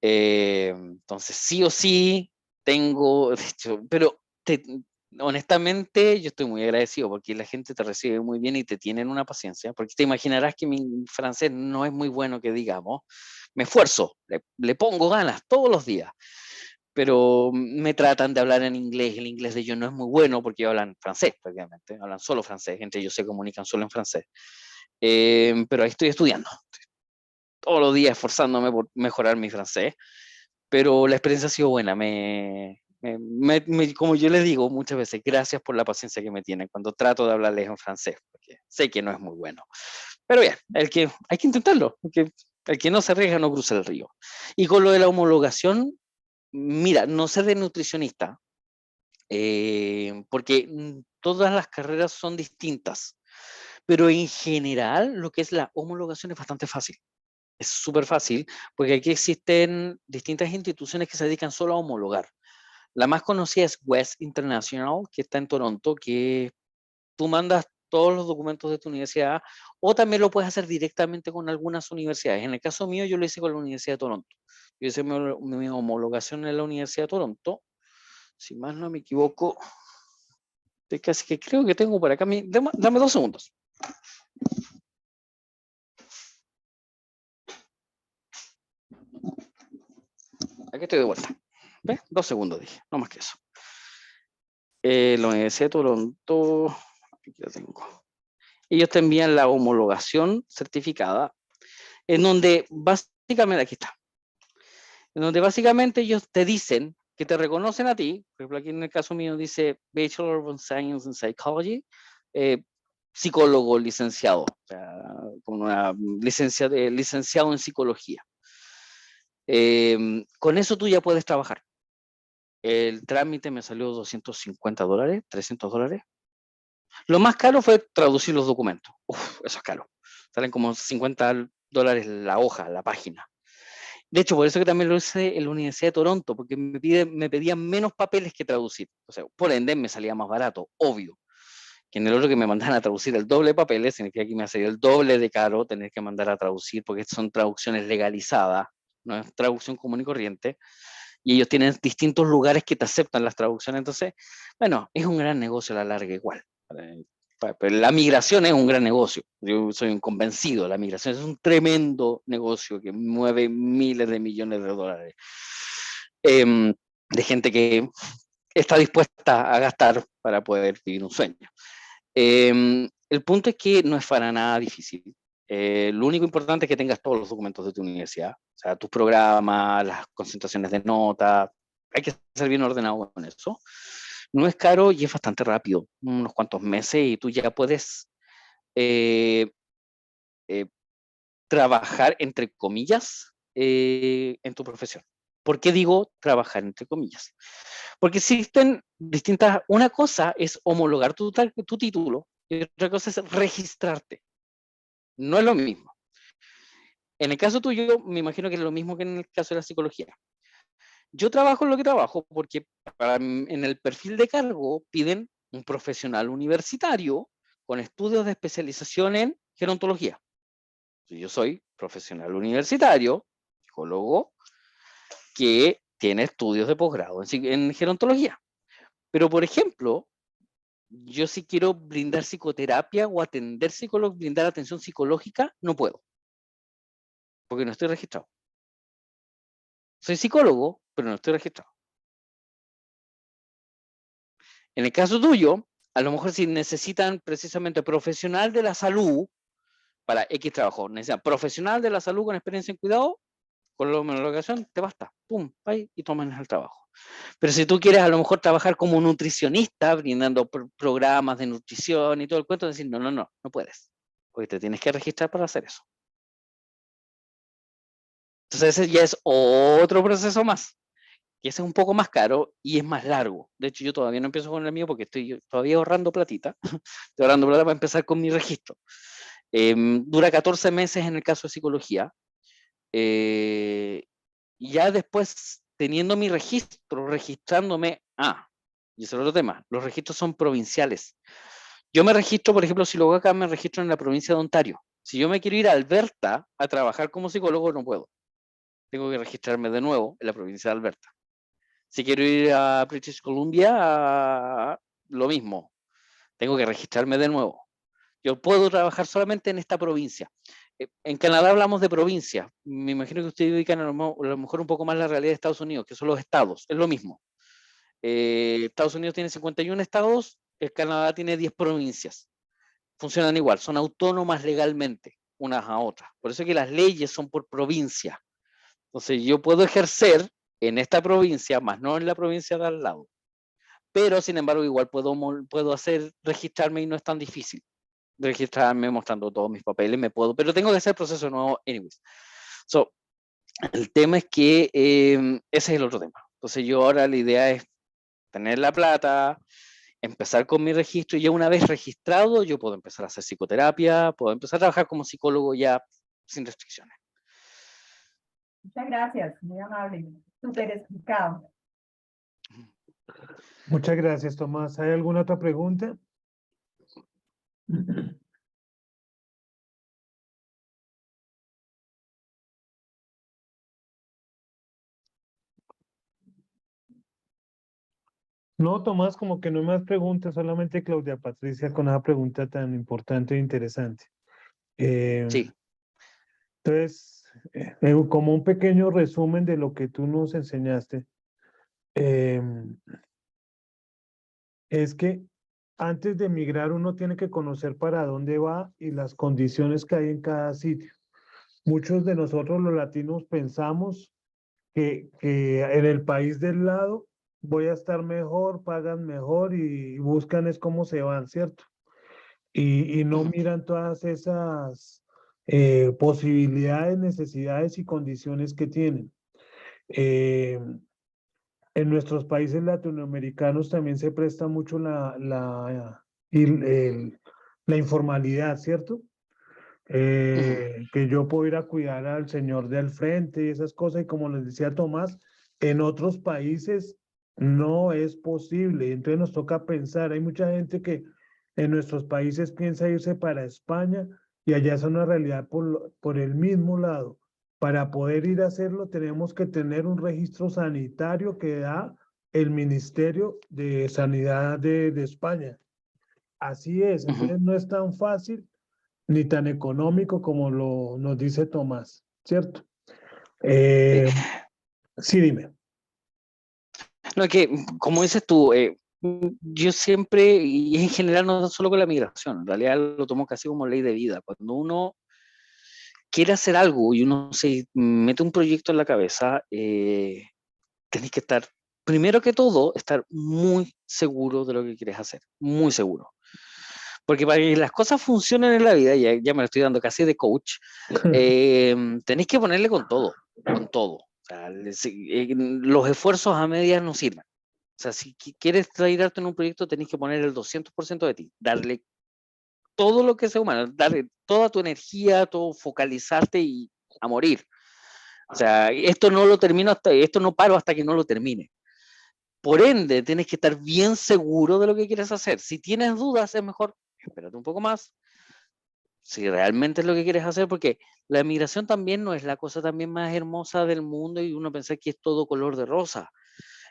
[SPEAKER 2] Entonces, sí o sí, tengo, de hecho, pero honestamente yo estoy muy agradecido porque la gente te recibe muy bien y te tienen una paciencia, porque te imaginarás que mi francés no es muy bueno que digamos. Me esfuerzo, le pongo ganas todos los días, pero me tratan de hablar en inglés. El inglés de ellos no es muy bueno porque hablan francés prácticamente, hablan solo francés, entre ellos se comunican solo en francés. Pero ahí estoy estudiando, todos los días esforzándome por mejorar mi francés, pero la experiencia ha sido buena. Como yo les digo muchas veces, gracias por la paciencia que me tienen cuando trato de hablarles en francés, porque sé que no es muy bueno. Pero bien, hay que intentarlo, porque el que no se arriesga no cruza el río. Y con lo de la homologación, mira, no sé de nutricionista, porque todas las carreras son distintas, pero en general lo que es la homologación es bastante fácil. Es súper fácil, porque aquí existen distintas instituciones que se dedican solo a homologar. La más conocida es West International, que está en Toronto, que tú mandas todos los documentos de tu universidad, o también lo puedes hacer directamente con algunas universidades. En el caso mío, yo lo hice con la Universidad de Toronto. Yo hice mi homologación en la Universidad de Toronto. Si más no me equivoco, casi que creo que tengo por acá. Dame 2 segundos. Aquí estoy de vuelta. ¿Ves? 2 segundos dije, no más que eso. La Universidad de Toronto, aquí la tengo. Ellos te envían la homologación certificada, en donde básicamente, aquí está, en donde básicamente ellos te dicen que te reconocen a ti. Por ejemplo, aquí en el caso mío dice Bachelor of Science in Psychology, psicólogo licenciado, o sea, con una licenciado en psicología. Con eso tú ya puedes trabajar. El trámite me salió $250, $300. Lo más caro fue traducir los documentos. Uf, eso es caro. Salen como $50 la hoja, la página. De hecho, por eso que también lo hice en la Universidad de Toronto, porque me pedían menos papeles que traducir. O sea, por ende me salía más barato, obvio. Que en el otro que me mandaban a traducir el doble de papeles, significa que me salía el doble de caro tener que mandar a traducir, porque son traducciones legalizadas, no es traducción común y corriente, y ellos tienen distintos lugares que te aceptan las traducciones. Entonces, bueno, es un gran negocio a la larga igual. Pero la migración es un gran negocio. Yo soy un convencido. La migración es un tremendo negocio que mueve miles de millones de dólares. De gente que está dispuesta a gastar para poder vivir un sueño. El punto es que no es para nada difícil. Lo único importante es que tengas todos los documentos de tu universidad, o sea, tus programas, las concentraciones de notas. Hay que ser bien ordenado con eso. No es caro y es bastante rápido, unos cuantos meses y tú ya puedes trabajar, entre comillas, en tu profesión. ¿Por qué digo trabajar entre comillas? Porque existen distintas, una cosa es homologar tu título y otra cosa es registrarte. No es lo mismo. En el caso tuyo, me imagino que es lo mismo que en el caso de la psicología. Yo trabajo en lo que trabajo porque en el perfil de cargo piden un profesional universitario con estudios de especialización en gerontología. Yo soy profesional universitario, psicólogo, que tiene estudios de posgrado en gerontología. Pero, por ejemplo, yo si quiero brindar psicoterapia o atender psicólogos, brindar atención psicológica, no puedo, porque no estoy registrado. Soy psicólogo, pero no estoy registrado. En el caso tuyo, a lo mejor si necesitan precisamente profesional de la salud para X trabajo, necesitan profesional de la salud con experiencia en cuidado, con la homologación te basta, pum, ahí y toman el trabajo. Pero si tú quieres a lo mejor trabajar como nutricionista, brindando programas de nutrición y todo el cuento, decir, no puedes, porque te tienes que registrar para hacer eso. Entonces ese ya es otro proceso más, que ese es un poco más caro y es más largo. De hecho, yo todavía no empiezo con el mío porque estoy todavía ahorrando platita, estoy ahorrando plata para empezar con mi registro. Dura 14 meses en el caso de psicología. Y ya después, teniendo mi registro, registrándome, y ese es otro tema, los registros son provinciales. Yo me registro, por ejemplo, si lo hago acá, me registro en la provincia de Ontario. Si yo me quiero ir a Alberta a trabajar como psicólogo, no puedo. Tengo que registrarme de nuevo en la provincia de Alberta. Si quiero ir a British Columbia, lo mismo. Tengo que registrarme de nuevo. Yo puedo trabajar solamente en esta provincia. En Canadá hablamos de provincia. Me imagino que ustedes ubican a lo mejor un poco más la realidad de Estados Unidos, que son los estados. Es lo mismo. Estados Unidos tiene 51 estados, Canadá tiene 10 provincias. Funcionan igual, son autónomas legalmente unas a otras. Por eso es que las leyes son por provincia. Entonces yo puedo ejercer en esta provincia, más no en la provincia de al lado. Pero sin embargo igual puedo registrarme y no es tan difícil registrarme mostrando todos mis papeles, pero tengo que hacer el proceso nuevo anyways. So, el tema es que ese es el otro tema. Entonces yo ahora la idea es tener la plata, empezar con mi registro y ya una vez registrado yo puedo empezar a hacer psicoterapia, puedo empezar a trabajar como psicólogo ya sin restricciones.
[SPEAKER 3] Muchas gracias, muy amable, súper explicado.
[SPEAKER 1] Muchas gracias, Tomás. ¿Hay alguna otra pregunta? No, Tomás, como que no hay más preguntas, solamente Claudia Patricia con esa pregunta tan importante e interesante. Eh,
[SPEAKER 2] Sí.
[SPEAKER 1] entonces, como un pequeño resumen de lo que tú nos enseñaste, eh, es que antes de emigrar uno tiene que conocer para dónde va y las condiciones que hay en cada sitio. Muchos de nosotros los latinos pensamos que en el país del lado voy a estar mejor, pagan mejor y buscan es cómo se van, ¿cierto? Y no
[SPEAKER 2] Ujú,
[SPEAKER 1] miran todas esas posibilidades, necesidades y condiciones que tienen. Eh, en nuestros países latinoamericanos también se presta mucho la informalidad, ¿cierto?
[SPEAKER 2] ujú,
[SPEAKER 1] Que yo puedo ir a cuidar al señor del frente y esas cosas, y como les decía Tomás, en otros países no es posible, entonces nos toca pensar, hay mucha gente que en nuestros países piensa irse para España y allá es una realidad por el mismo lado. Para poder ir a hacerlo tenemos que tener un registro sanitario que da el Ministerio de Sanidad de España. Así es,
[SPEAKER 2] ujú.
[SPEAKER 1] entonces no es tan fácil ni tan económico como nos dice Tomás, ¿cierto?
[SPEAKER 2] Sí.
[SPEAKER 1] Eh, sí, dime.
[SPEAKER 2] No, es que, como dices tú, yo siempre, y en general no solo con la migración, en realidad lo tomo casi como ley de vida. Cuando uno quiere hacer algo y uno se mete un proyecto en la cabeza, tenés que estar, primero que todo, estar muy seguro de lo que quieres hacer, muy seguro. Porque para que las cosas funcionen en la vida, ya me lo estoy dando casi de coach, tenéis que ponerle con todo, con todo. O sea, los esfuerzos a medias no sirven. O sea, si quieres traerte en un proyecto, tenés que poner el 200% de ti, darle todo lo que sea humano, darle toda tu energía, todo focalizarte y a morir. O sea, esto no lo termino esto no paro hasta que no lo termine. Por ende, tienes que estar bien seguro de lo que quieres hacer. Si tienes dudas, es mejor espérate un poco más. Si realmente es lo que quieres hacer, porque la migración también no es la cosa también más hermosa del mundo y uno piensa que es todo color de rosa.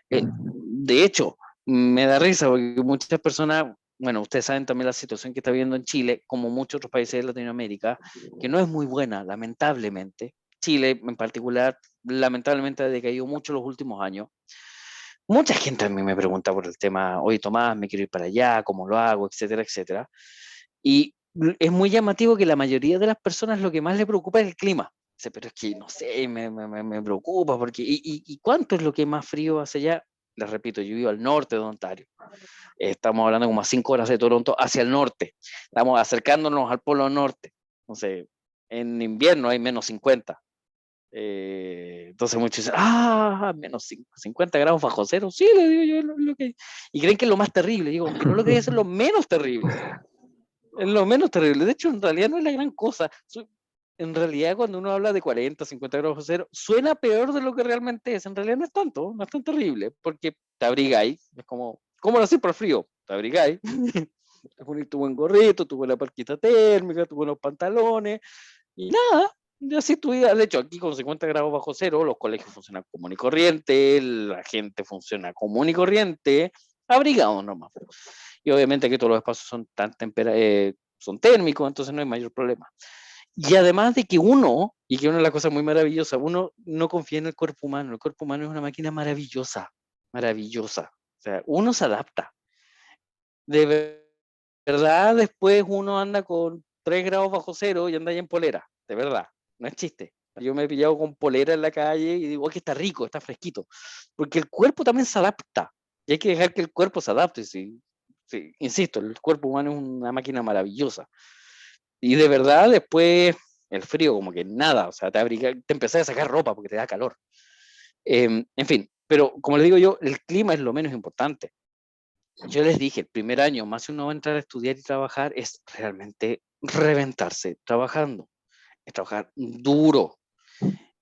[SPEAKER 2] De hecho, me da risa porque muchas personas, bueno, ustedes saben también la situación que está viviendo en Chile, como muchos otros países de Latinoamérica, que no es muy buena, lamentablemente. Chile en particular, lamentablemente ha decaído mucho los últimos años. Mucha gente a mí me pregunta por el tema, oye Tomás, me quiero ir para allá, ¿cómo lo hago? Etcétera, etcétera. Y es muy llamativo que la mayoría de las personas lo que más le preocupa es el clima. Dice, pero es que no sé, me preocupa, porque ¿y cuánto es lo que más frío hace allá? Les repito, yo vivo al norte de Ontario. Estamos hablando como a 5 horas de Toronto hacia el norte. Estamos acercándonos al polo norte. Entonces, en invierno hay -50. Entonces muchos dicen, menos 50 grados bajo cero. Sí, le digo yo, lo que... Y creen que es lo más terrible. Digo, aunque no lo creas, es lo menos terrible. Es lo menos terrible. De hecho, en realidad no es la gran cosa. En realidad, cuando uno habla de 40, 50 grados bajo cero, suena peor de lo que realmente es. En realidad no es tanto, no es tan terrible, porque te abrigáis. Es como, ¿cómo lo haces por frío? Te abrigáis. Te pones tu buen gorrito, tu buena parquita térmica, tus buenos pantalones, y nada. Y así tu vida. De hecho, aquí con 50 grados bajo cero, los colegios funcionan común y corriente, la gente funciona común y corriente, abrigados nomás. Y obviamente que todos los espacios son son térmicos, entonces no hay mayor problema. Y además de que uno, y que una de las cosas muy maravillosas, uno no confía en el cuerpo humano. El cuerpo humano es una máquina maravillosa, maravillosa. O sea, uno se adapta. De verdad, después uno anda con 3 grados bajo cero y anda ya en polera. De verdad, no es chiste. Yo me he pillado con polera en la calle y digo, que está rico, está fresquito. Porque el cuerpo también se adapta. Y hay que dejar que el cuerpo se adapte. Sí, sí, insisto, el cuerpo humano es una máquina maravillosa. Y de verdad, después el frío, como que nada, o sea, te empezás a sacar ropa porque te da calor. En fin, pero como les digo yo, el clima es lo menos importante. Yo les dije, el primer año, más si uno va a entrar a estudiar y trabajar, es realmente reventarse trabajando, es trabajar duro.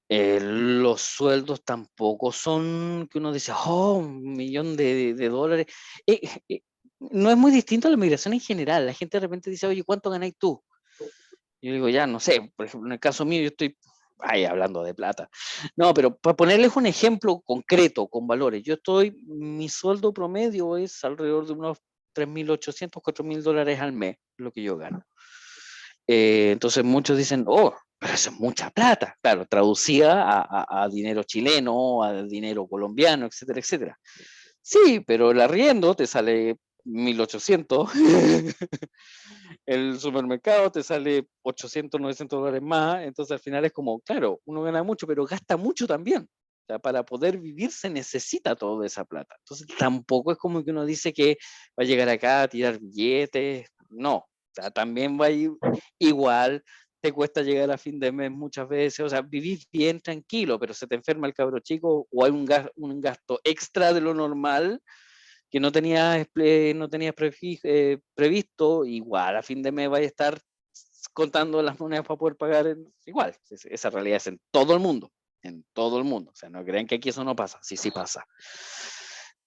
[SPEAKER 2] Los sueldos tampoco son que uno dice, oh, 1 millón de dólares. Eh, eh, no es muy distinto a la migración en general. La gente de repente dice, oye, ¿cuánto ganáis tú? Yo digo, ya, no sé, por ejemplo, en el caso mío, yo estoy Ay, hablando de plata. No, pero para ponerles un ejemplo concreto, con valores, mi sueldo promedio es alrededor de unos 3.800, $4.000 al mes, lo que yo gano. Entonces muchos dicen, oh, pero eso es mucha plata. Claro, traducida a dinero chileno, a dinero colombiano, etcétera, etcétera. Sí, pero el arriendo te sale 1.800. El supermercado te sale 800, $900 más. Entonces al final es como, claro, uno gana mucho, pero gasta mucho también. O sea, para poder vivir se necesita toda esa plata. Entonces tampoco es como que uno dice que va a llegar acá a tirar billetes. No, o sea, también va a ir igual. Te cuesta llegar a fin de mes muchas veces, o sea, vivís bien tranquilo, pero se te enferma el cabro chico o hay un gasto extra de lo normal que no tenías previsto, igual a fin de mes vaya a estar contando las monedas para poder pagar igual. Esa realidad es en todo el mundo. O sea, no crean que aquí eso no pasa, sí, sí pasa.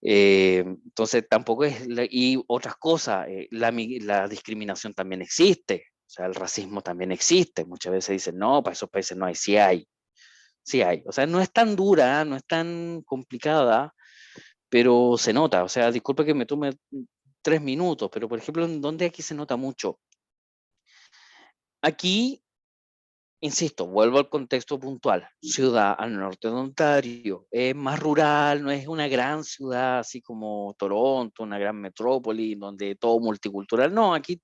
[SPEAKER 2] Entonces tampoco es, y otras cosas, la discriminación también existe, o sea, el racismo también existe. Muchas veces dicen, no, para esos países no hay, sí hay. Sí hay, o sea, no es tan dura, no es tan complicada, pero se nota, o sea, disculpa que me tome 3 minutos, pero por ejemplo, ¿en dónde aquí se nota mucho? Aquí, insisto, vuelvo al contexto puntual, ciudad al norte de Ontario, es más rural, no es una gran ciudad así como Toronto, una gran metrópoli, donde todo multicultural, no, aquí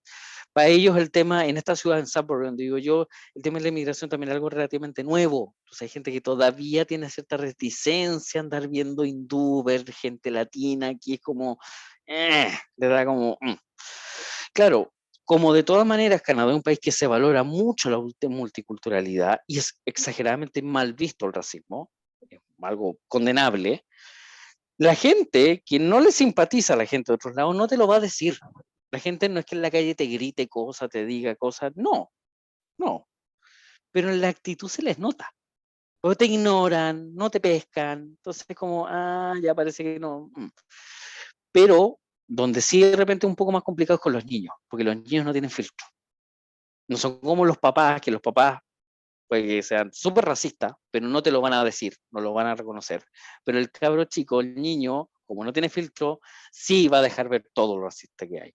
[SPEAKER 2] para ellos el tema, en esta ciudad, en Sudbury, donde digo yo, el tema de la inmigración también es algo relativamente nuevo. Entonces hay gente que todavía tiene cierta reticencia a andar viendo hindú, ver gente latina, aquí es como, le da como. Claro, como de todas maneras Canadá es un país que se valora mucho la multiculturalidad y es exageradamente mal visto el racismo, es algo condenable. La gente que no le simpatiza a la gente de otros lados no te lo va a decir. La gente no es que en la calle te grite cosas, te diga cosas, no, no. Pero en la actitud se les nota. O te ignoran, no te pescan. Entonces es como, ya parece que no. Pero donde sí de repente es un poco más complicado es con los niños, porque los niños no tienen filtro. No son como los papás, que los papás puede que sean súper racistas, pero no te lo van a decir, no lo van a reconocer. Pero el cabro chico, el niño, como no tiene filtro, sí va a dejar ver todo lo racista que hay.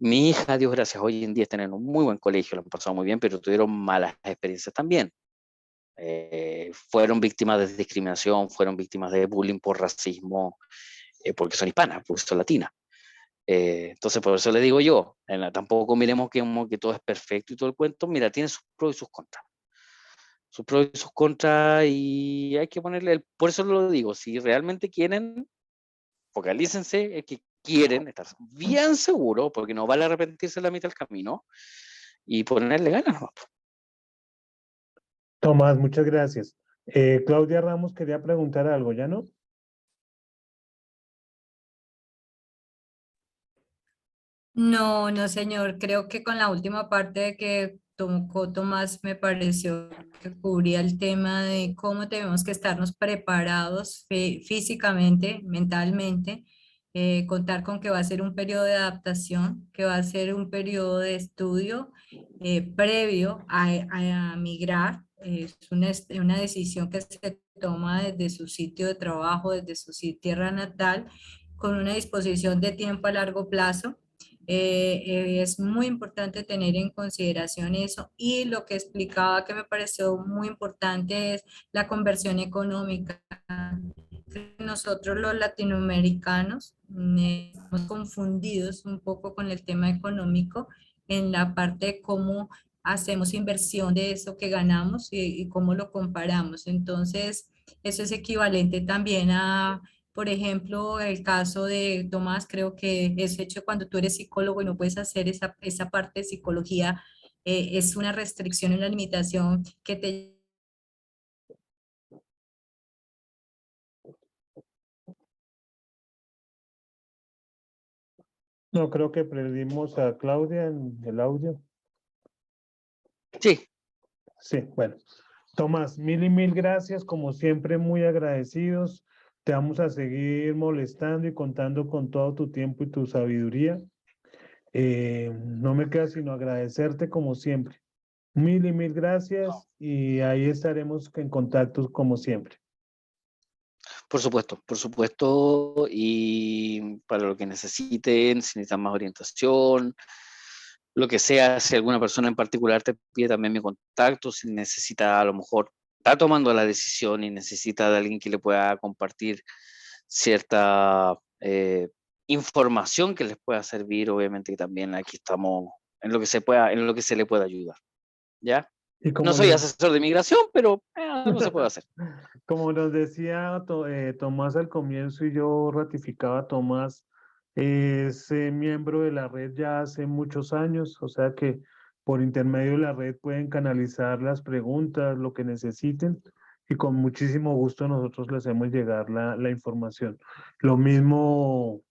[SPEAKER 2] Mi hija, Dios gracias, hoy en día está en un muy buen colegio, lo han pasado muy bien, pero tuvieron malas experiencias también. Fueron víctimas de discriminación, fueron víctimas de bullying por racismo, porque son hispanas, porque son latinas. Entonces, por eso le digo yo, tampoco miremos como que todo es perfecto y todo el cuento, mira, tiene sus pros y sus contras. Sus pros y sus contras, y hay que ponerle, por eso lo digo, si realmente quieren, focalícense en que quieren estar bien seguros, porque no vale arrepentirse en la mitad del camino, y ponerle ganas, ¿no?
[SPEAKER 1] Tomás, muchas gracias. Claudia Ramos quería preguntar algo, ¿ya no?
[SPEAKER 4] No, no, señor. Creo que con la última parte de que tocó Tomás me pareció que cubría el tema de cómo tenemos que estarnos preparados físicamente, mentalmente, contar con que va a ser un periodo de adaptación, que va a ser un periodo de estudio previo a migrar. Es una decisión que se toma desde su sitio de trabajo, desde su tierra natal, con una disposición de tiempo a largo plazo. Es muy importante tener en consideración eso, y lo que explicaba que me pareció muy importante es la conversión económica. Nosotros los latinoamericanos estamos confundidos un poco con el tema económico en la parte de cómo hacemos inversión de eso que ganamos y cómo lo comparamos. Entonces, eso es equivalente también a, por ejemplo, el caso de Tomás. Creo que es hecho cuando tú eres psicólogo y no puedes hacer esa parte de psicología, es una restricción y una limitación que te...
[SPEAKER 1] No, creo que perdimos a Claudia en el audio.
[SPEAKER 2] Sí,
[SPEAKER 1] Sí, bueno. Tomás, mil y mil gracias, como siempre, muy agradecidos. Te vamos a seguir molestando y contando con todo tu tiempo y tu sabiduría. No me queda sino agradecerte como siempre. Mil y mil gracias y ahí estaremos en contacto como siempre.
[SPEAKER 2] Por supuesto, y para lo que necesiten, si necesitan más orientación, lo que sea, si alguna persona en particular te pide también mi contacto, si necesita, a lo mejor está tomando la decisión y necesita de alguien que le pueda compartir cierta información que les pueda servir, obviamente que también aquí estamos en lo que se pueda, en lo que se le pueda ayudar, ¿ya?
[SPEAKER 1] Y
[SPEAKER 2] No
[SPEAKER 1] como
[SPEAKER 2] soy
[SPEAKER 1] les,
[SPEAKER 2] asesor de migración, pero algo se puede hacer.
[SPEAKER 1] como nos decía Tomás al comienzo y yo ratificaba a Tomás, es miembro de la red ya hace muchos años, o sea que por intermedio de la red pueden canalizar las preguntas, lo que necesiten y con muchísimo gusto nosotros les hacemos llegar la información. Lo mismo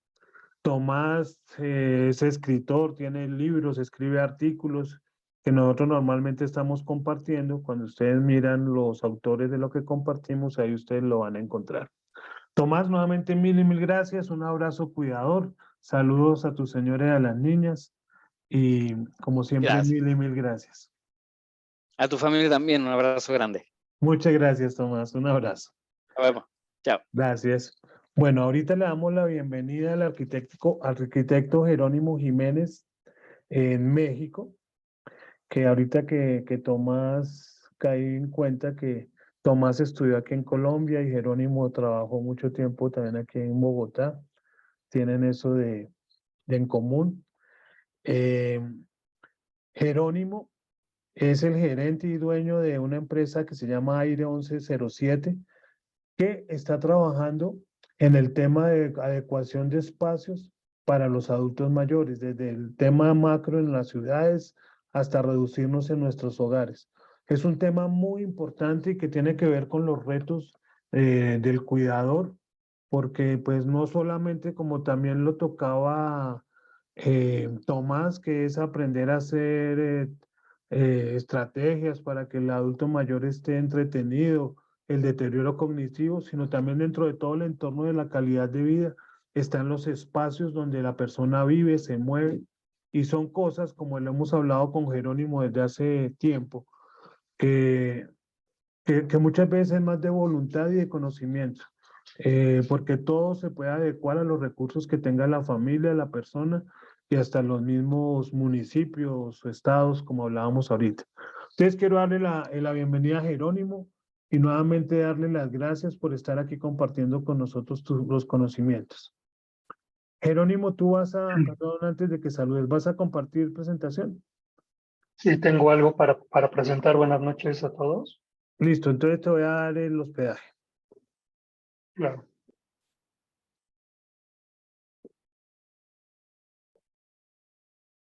[SPEAKER 1] Tomás es escritor, tiene libros, escribe artículos que nosotros normalmente estamos compartiendo. Cuando ustedes miran los autores de lo que compartimos, ahí ustedes lo van a encontrar. Tomás, nuevamente mil y mil gracias. Un abrazo cuidador. Saludos a tu señora y a las niñas. Y como siempre,
[SPEAKER 2] Gracias.
[SPEAKER 1] mil y mil gracias.
[SPEAKER 2] A tu familia también, un abrazo grande.
[SPEAKER 1] Muchas gracias, Tomás. Un abrazo.
[SPEAKER 2] Nos vemos. Chao.
[SPEAKER 1] Gracias. Bueno, ahorita le damos la bienvenida al arquitecto Jerónimo Jiménez en México, que ahorita que Tomás caí en cuenta que Tomás estudió aquí en Colombia y Jerónimo trabajó mucho tiempo también aquí en Bogotá. Tienen eso de en común. Eh, Jerónimo es el gerente y dueño de una empresa que se llama Aire 1107, que está trabajando en el tema de adecuación de espacios para los adultos mayores, desde el tema macro en las ciudades hasta reducirnos en nuestros hogares. Es un tema muy importante y que tiene que ver con los retos del cuidador, porque pues no solamente como también lo tocaba Tomás, que es aprender a hacer estrategias para que el adulto mayor esté entretenido, el deterioro cognitivo, sino también dentro de todo el entorno de la calidad de vida están los espacios donde la persona vive, se mueve, y son cosas, como lo hemos hablado con Jerónimo desde hace tiempo, que, que muchas veces es más de voluntad y de conocimiento, porque todo se puede adecuar a los recursos que tenga la familia, la persona y hasta los mismos municipios o estados, como hablábamos ahorita. Entonces quiero darle la bienvenida a Jerónimo y nuevamente darle las gracias por estar aquí compartiendo con nosotros los conocimientos. Jerónimo, tú vas a, perdón, antes de que saludes, ¿vas a compartir presentación?
[SPEAKER 5] Sí, tengo algo para presentar. Buenas noches a todos.
[SPEAKER 1] Listo, entonces te voy a dar el hospedaje.
[SPEAKER 5] Claro.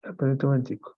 [SPEAKER 1] Espérate un momentico.